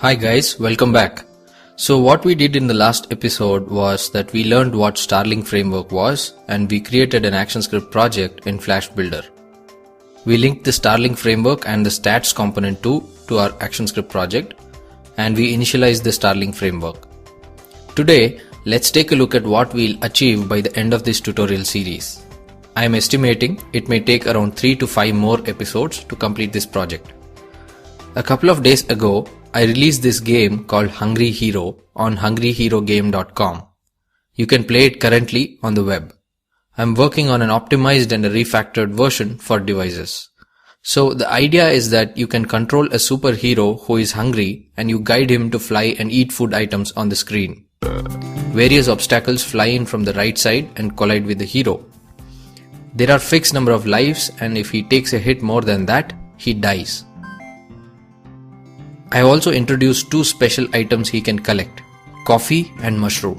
Hi guys, welcome back. So what we did in the last episode was that we learned what Starling framework was and we created an ActionScript project in Flash Builder. We linked the Starling framework and the stats component to our ActionScript project and we initialized the Starling framework. Today, let's take a look at what we'll achieve by the end of this tutorial series. I am estimating it may take around 3 to 5 more episodes to complete this project. A couple of days ago, I released this game called Hungry Hero on hungryherogame.com. You can play it currently on the web. I'm working on an optimized and a refactored version for devices. So the idea is that you can control a superhero who is hungry and you guide him to fly and eat food items on the screen. Various obstacles fly in from the right side and collide with the hero. There are fixed number of lives and if he takes a hit more than that, he dies. I also introduced 2 special items he can collect, coffee and mushroom.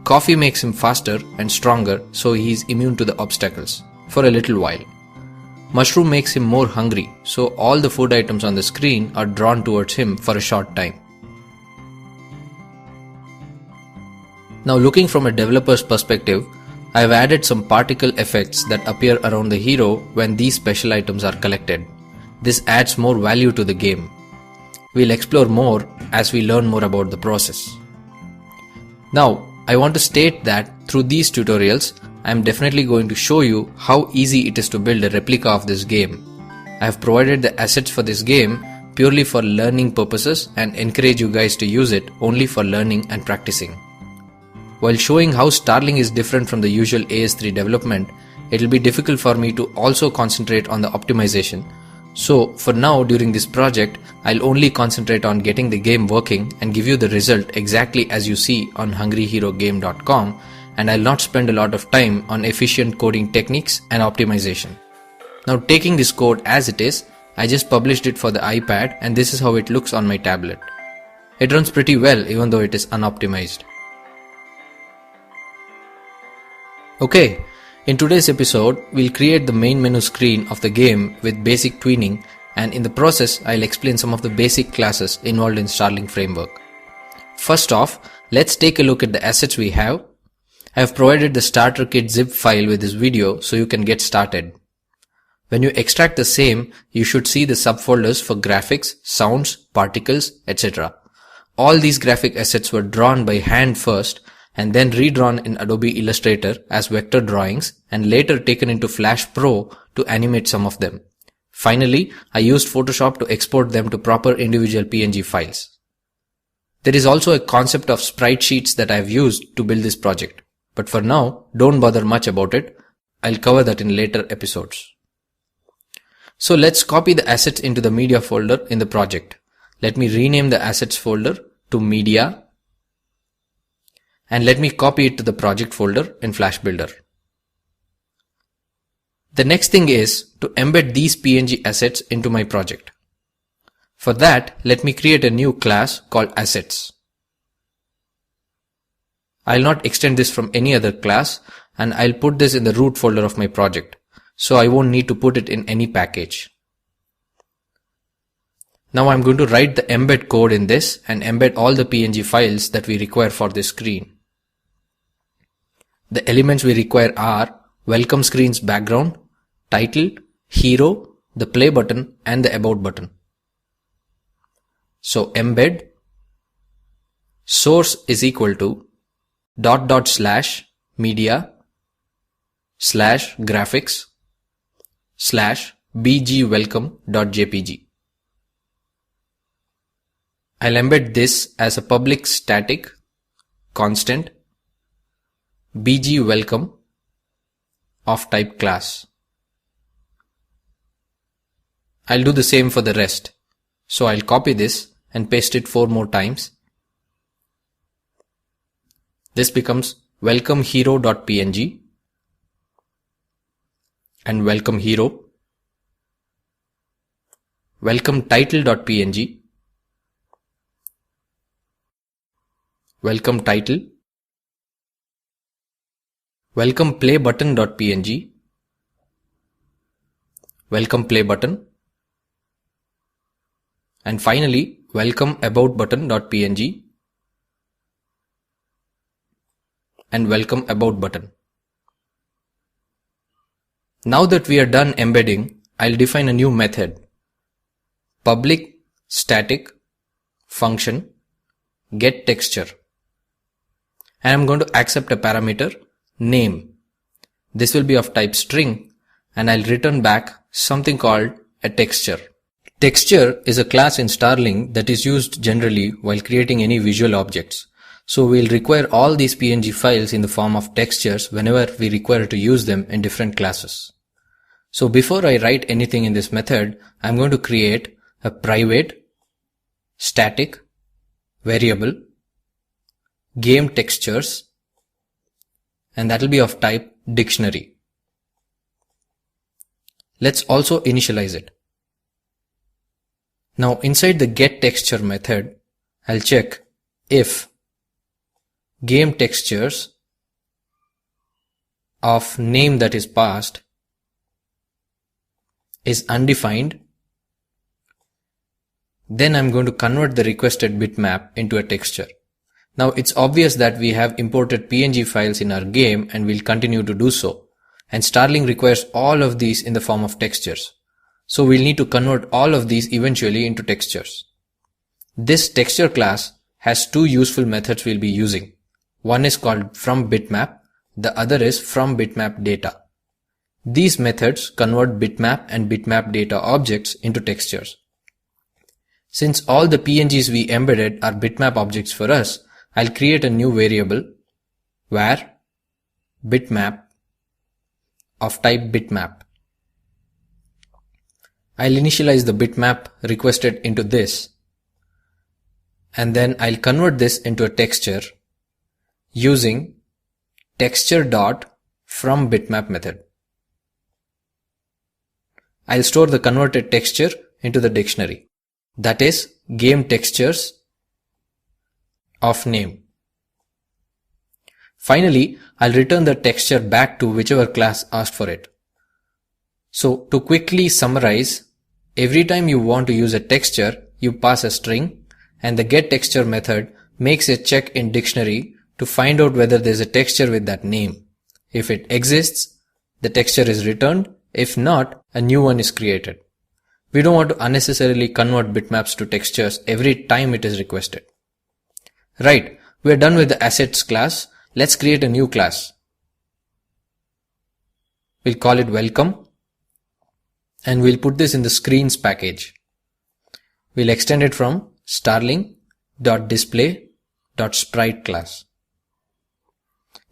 Coffee makes him faster and stronger so he is immune to the obstacles for a little while. Mushroom makes him more hungry so all the food items on the screen are drawn towards him for a short time. Now looking from a developer's perspective, I have added some particle effects that appear around the hero when these special items are collected. This adds more value to the game. We'll explore more as we learn more about the process. Now, I want to state that through these tutorials, I am definitely going to show you how easy it is to build a replica of this game. I have provided the assets for this game purely for learning purposes and encourage you guys to use it only for learning and practicing. While showing how Starling is different from the usual AS3 development, it will be difficult for me to also concentrate on the optimization. So for now during this project, I'll only concentrate on getting the game working and give you the result exactly as you see on hungryherogame.com, and I'll not spend a lot of time on efficient coding techniques and optimization. Now taking this code as it is, I just published it for the iPad and this is how it looks on my tablet. It runs pretty well even though it is unoptimized. Okay. In today's episode, we'll create the main menu screen of the game with basic tweening, and in the process, I'll explain some of the basic classes involved in Starling framework. First off, let's take a look at the assets we have. I have provided the starter kit zip file with this video so you can get started. When you extract the same, you should see the subfolders for graphics, sounds, particles, etc. All these graphic assets were drawn by hand first, and then redrawn in Adobe Illustrator as vector drawings and later taken into Flash Pro to animate some of them. Finally, I used Photoshop to export them to proper individual PNG files. There is also a concept of sprite sheets that I have used to build this project. But for now, don't bother much about it. I'll cover that in later episodes. So let's copy the assets into the media folder in the project. Let me rename the assets folder to media. And let me copy it to the project folder in Flash Builder. The next thing is to embed these PNG assets into my project. For that, let me create a new class called Assets. I'll not extend this from any other class and I'll put this in the root folder of my project, so I won't need to put it in any package. Now I'm going to write the embed code in this and embed all the PNG files that we require for this screen. The elements we require are welcome screen's background, title, hero, the play button and the about button. So embed source is equal to /media /graphics /bgwelcome.jpg. I'll embed this as a public static constant bgWelcome of type class. I'll do the same for the rest. So I'll copy this and paste it 4 more times. This becomes welcomehero.png and welcome hero, welcome title.png, welcome title, welcome play button.png, welcome play button, and finally welcome about button.png and welcome about button. Now that we are done embedding, I'll define a new method, public static function get texture, and I'm going to accept a parameter name. This will be of type string, and I'll return back something called a texture. Texture is a class in Starling that is used generally while creating any visual objects. So we'll require all these PNG files in the form of textures whenever we require to use them in different classes. So before I write anything in this method, I'm going to create a private static variable game textures, and that will be of type dictionary. Let's also initialize it. Now inside the getTexture method, I'll check if game textures of name that is passed is undefined, then I'm going to convert the requested bitmap into a texture. Now it's obvious that we have imported PNG files in our game and we'll continue to do so. And Starling requires all of these in the form of textures. So we'll need to convert all of these eventually into textures. This texture class has two useful methods we'll be using. One is called fromBitmap, the other is fromBitmapData. These methods convert bitmap and bitmap data objects into textures. Since all the PNGs we embedded are bitmap objects for us, I'll create a new variable var bitmap of type bitmap. I'll initialize the bitmap requested into this, and then I'll convert this into a texture using texture.fromBitmap method. I'll store the converted texture into the dictionary, that is game textures of name. Finally, I'll return the texture back to whichever class asked for it. So to quickly summarize, every time you want to use a texture, you pass a string, and the getTexture method makes a check in dictionary to find out whether there's a texture with that name. If it exists, the texture is returned. If not, a new one is created. We don't want to unnecessarily convert bitmaps to textures every time it is requested. Right, we're done with the assets class. Let's create a new class. We'll call it welcome, and we'll put this in the screens package. We'll extend it from starling.display.sprite class.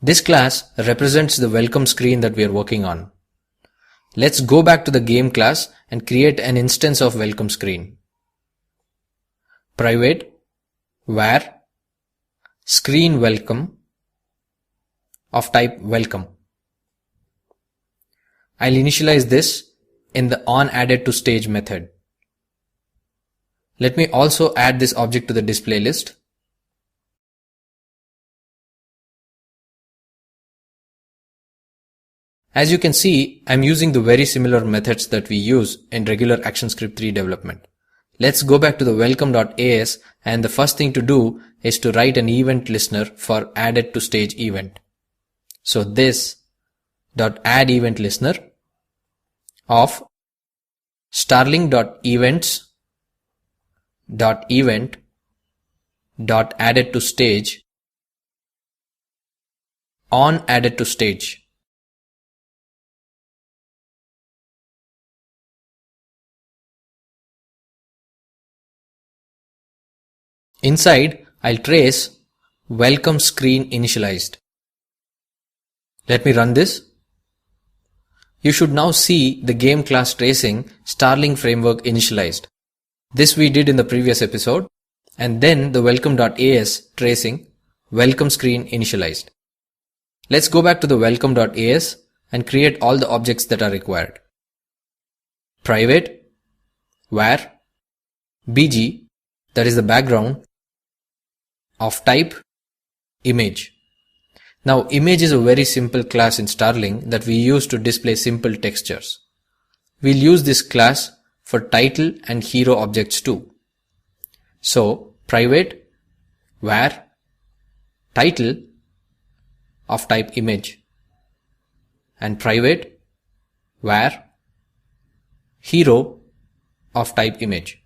This class represents the welcome screen that we are working on. Let's go back to the game class and create an instance of welcome screen. Private var screen welcome of type welcome. I'll initialize this in the onAddedToStage method. Let me also add this object to the display list. As you can see, I'm using the very similar methods that we use in regular ActionScript 3 development. Let's go back to the welcome.as, and the first thing to do is to write an event listener for AddedToStage event. So this .add event listener of starling.events.event.addedToStage on AddedToStage. Inside, I'll trace welcome screen initialized. Let me run this. You should now see the game class tracing Starling framework initialized. This we did in the previous episode, and then the welcome.as tracing welcome screen initialized. Let's go back to the welcome.as and create all the objects that are required. Private var bg, that is the background, of type image. Now image is a very simple class in Starling that we use to display simple textures. We'll use this class for title and hero objects too. So private var title of type image and private var hero of type image.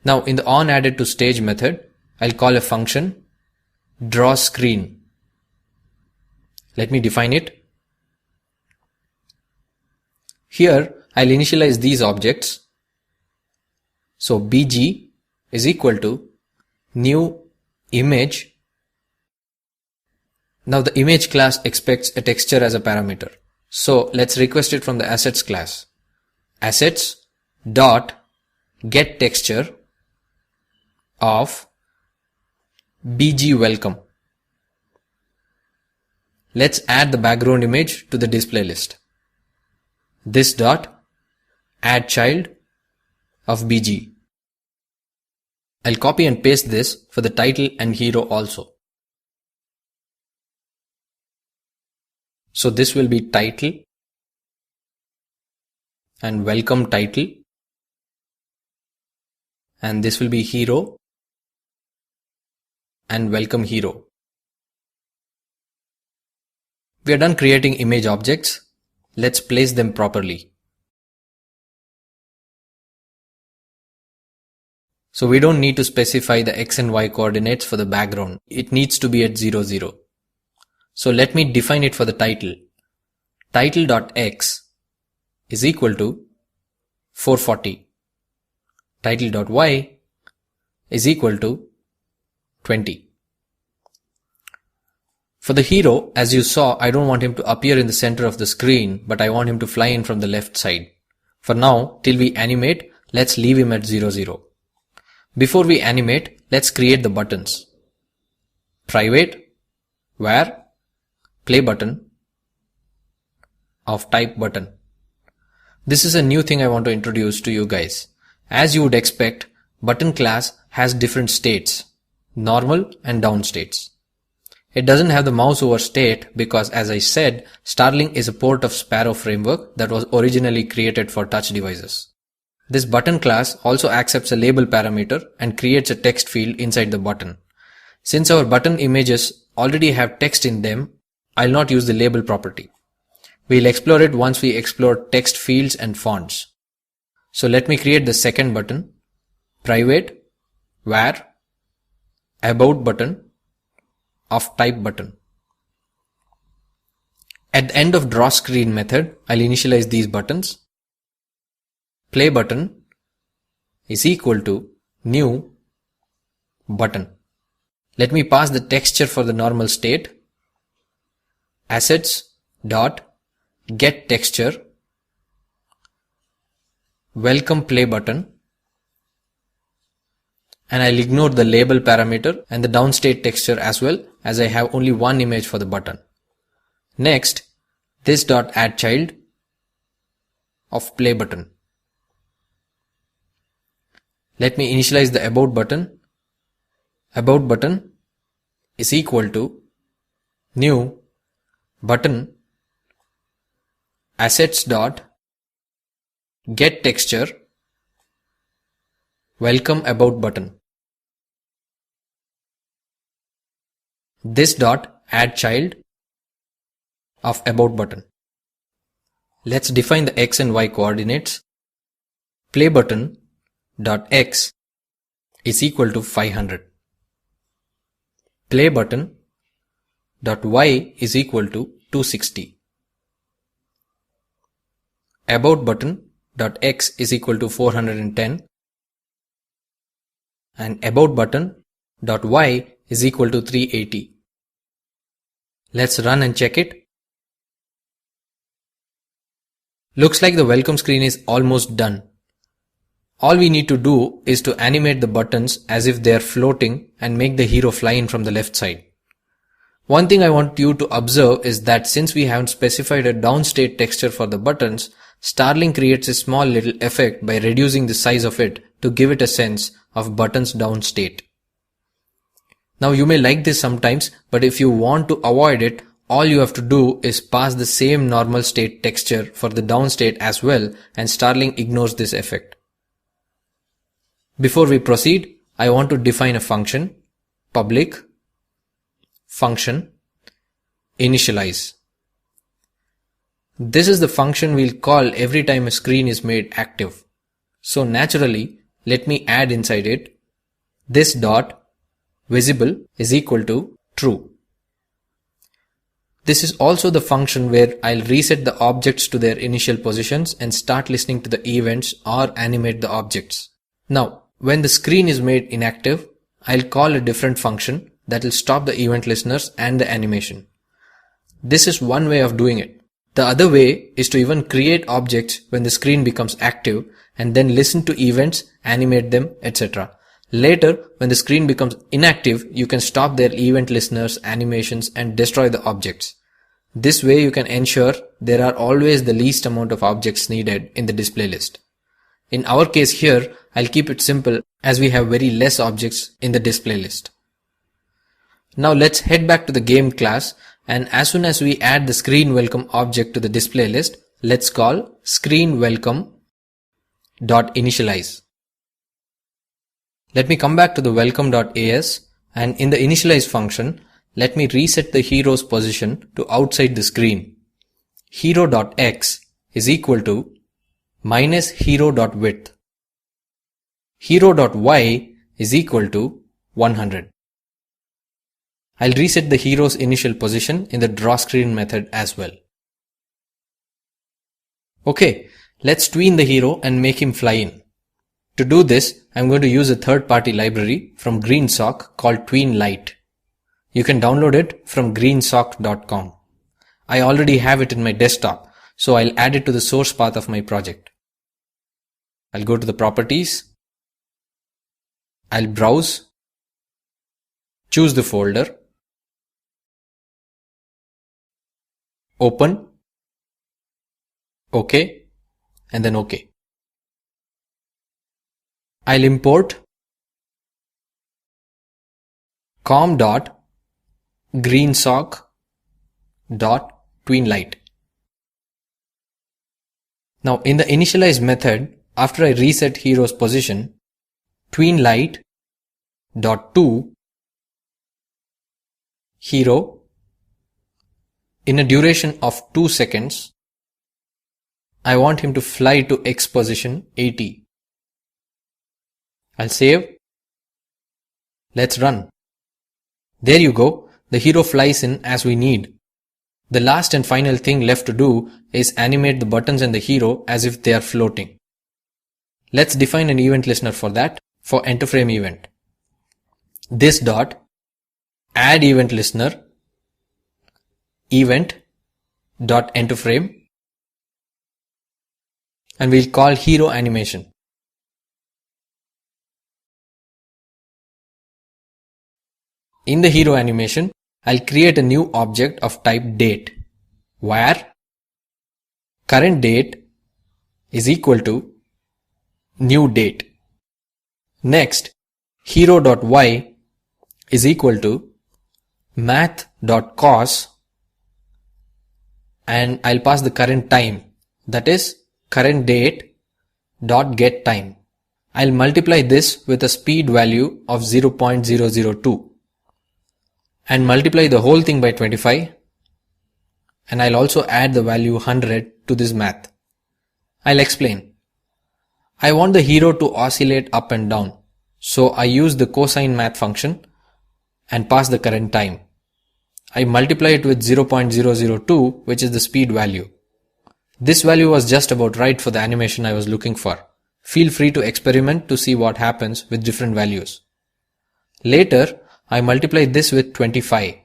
Now in the onAddedToStage method, I'll call a function drawScreen. Let me define it. Here I'll initialize these objects. So bg is equal to new image. Now the image class expects a texture as a parameter. So let's request it from the assets class. Assets dot get texture of bg welcome. Let's add the background image to the display list. This dot add child of bg. I'll copy and paste this for the title and hero also. So this will be title and welcome title, and this will be hero and welcome hero. We are done creating image objects. Let's place them properly. So we don't need to specify the x and y coordinates for the background. It needs to be at 0, 0. So let me define it for the title. Title.x is equal to 440. Title.y is equal to 20. For the hero, as you saw, I don't want him to appear in the center of the screen, but I want him to fly in from the left side. For now, till we animate, let's leave him at 0, 0. Before we animate, let's create the buttons. Private var play button of type button. This is a new thing I want to introduce to you guys. As you would expect, button class has different states, normal and down states. It doesn't have the mouse over state because, as I said, Starling is a port of Sparrow framework that was originally created for touch devices. This button class also accepts a label parameter and creates a text field inside the button. Since our button images already have text in them, I'll not use the label property. We'll explore it once we explore text fields and fonts. So let me create the second button, private var about button of type button. At the end of drawScreen method, I'll initialize these buttons. Play button is equal to new button. Let me pass the texture for the normal state. Assets dot get texture welcome play button, and I'll ignore the label parameter and the downstate texture as well, as I have only one image for the button. Next, this dot add child of play button. Let me initialize the about button. About button is equal to new button assets dot get texture welcome about button. This dot add child of about button. Let's define the x and y coordinates. Play button dot x is equal to 500. Play button dot y is equal to 260. About button dot x is equal to 410, and about button dot y is equal to 380. Let's run and check it. Looks like the welcome screen is almost done. All we need to do is to animate the buttons as if they are floating and make the hero fly in from the left side. One thing I want you to observe is that since we haven't specified a downstate texture for the buttons, Starling creates a small little effect by reducing the size of it to give it a sense of buttons downstate. Now you may like this sometimes, but if you want to avoid it, all you have to do is pass the same normal state texture for the downstate as well, and Starling ignores this effect. Before we proceed, I want to define a function, public function initialize. This is the function we'll call every time a screen is made active. So naturally, let me add inside it this dot visible is equal to true. This is also the function where I'll reset the objects to their initial positions and start listening to the events or animate the objects. Now, when the screen is made inactive, I'll call a different function that will stop the event listeners and the animation. This is one way of doing it. The other way is to even create objects when the screen becomes active and then listen to events, animate them, etc. Later, when the screen becomes inactive, you can stop their event listeners, animations, and destroy the objects. This way you can ensure there are always the least amount of objects needed in the display list. In our case here, I'll keep it simple as we have very less objects in the display list. Now let's head back to the game class, and as soon as we add the screen welcome object to the display list, let's call screen welcome dot initialize. Let me come back to the welcome.as, and in the initialize function, let me reset the hero's position to outside the screen. Hero.x is equal to minus hero.width. Hero.y is equal to 100. I'll reset the hero's initial position in the draw screen method as well. Okay, let's tween the hero and make him fly in. To do this, I'm going to use a third-party library from GreenSock called TweenLite. You can download it from greensock.com. I already have it in my desktop, so I'll add it to the source path of my project. I'll go to the properties. I'll browse, choose the folder, open, OK, and then OK. I'll import com.greensock.tweenLite. Now in the initialize method, after I reset hero's position, TweenLite.to hero in a duration of 2 seconds, I want him to fly to X position 80. I'll save. Let's run. There you go. The hero flies in as we need. The last and final thing left to do is animate the buttons and the hero as if they are floating. Let's define an event listener for that, for enter frame event. This dot add event listener event dot enter frame, and we'll call hero animation. In the hero animation, I'll create a new object of type date, where current date is equal to new date. Next, hero.y is equal to math.cos, and I'll pass the current time, that is current date dot get time. I'll multiply this with a speed value of 0.002 and multiply the whole thing by 25, and I'll also add the value 100 to this math. I'll explain. I want the hero to oscillate up and down, so I use the cosine math function and pass the current time. I multiply it with 0.002, which is the speed value. This value was just about right for the animation I was looking for. Feel free to experiment to see what happens with different values. Later, I multiply this with 25.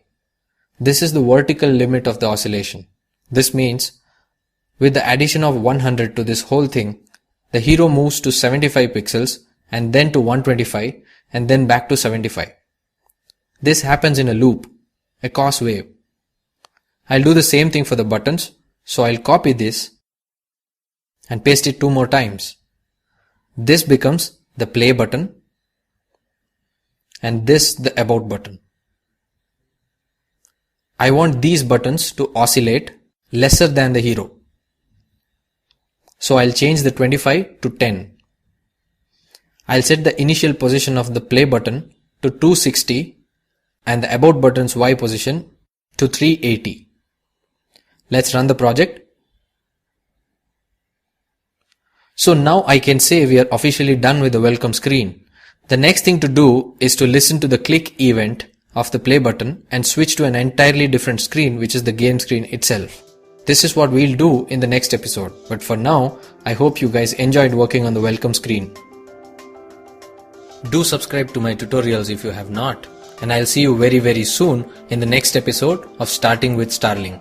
This is the vertical limit of the oscillation. This means with the addition of 100 to this whole thing, the hero moves to 75 pixels and then to 125 and then back to 75. This happens in a loop, a cos wave. I'll do the same thing for the buttons, so I'll copy this and paste it 2 more times. This becomes the play button and this the about button. I want these buttons to oscillate lesser than the hero. So I'll change the 25 to 10. I'll set the initial position of the play button to 260 and the about button's Y position to 380. Let's run the project. So now I can say we are officially done with the welcome screen. The next thing to do is to listen to the click event of the play button and switch to an entirely different screen, which is the game screen itself. This is what we'll do in the next episode, but for now, I hope you guys enjoyed working on the welcome screen. Do subscribe to my tutorials if you have not, and I'll see you very soon in the next episode of Starting with Starling.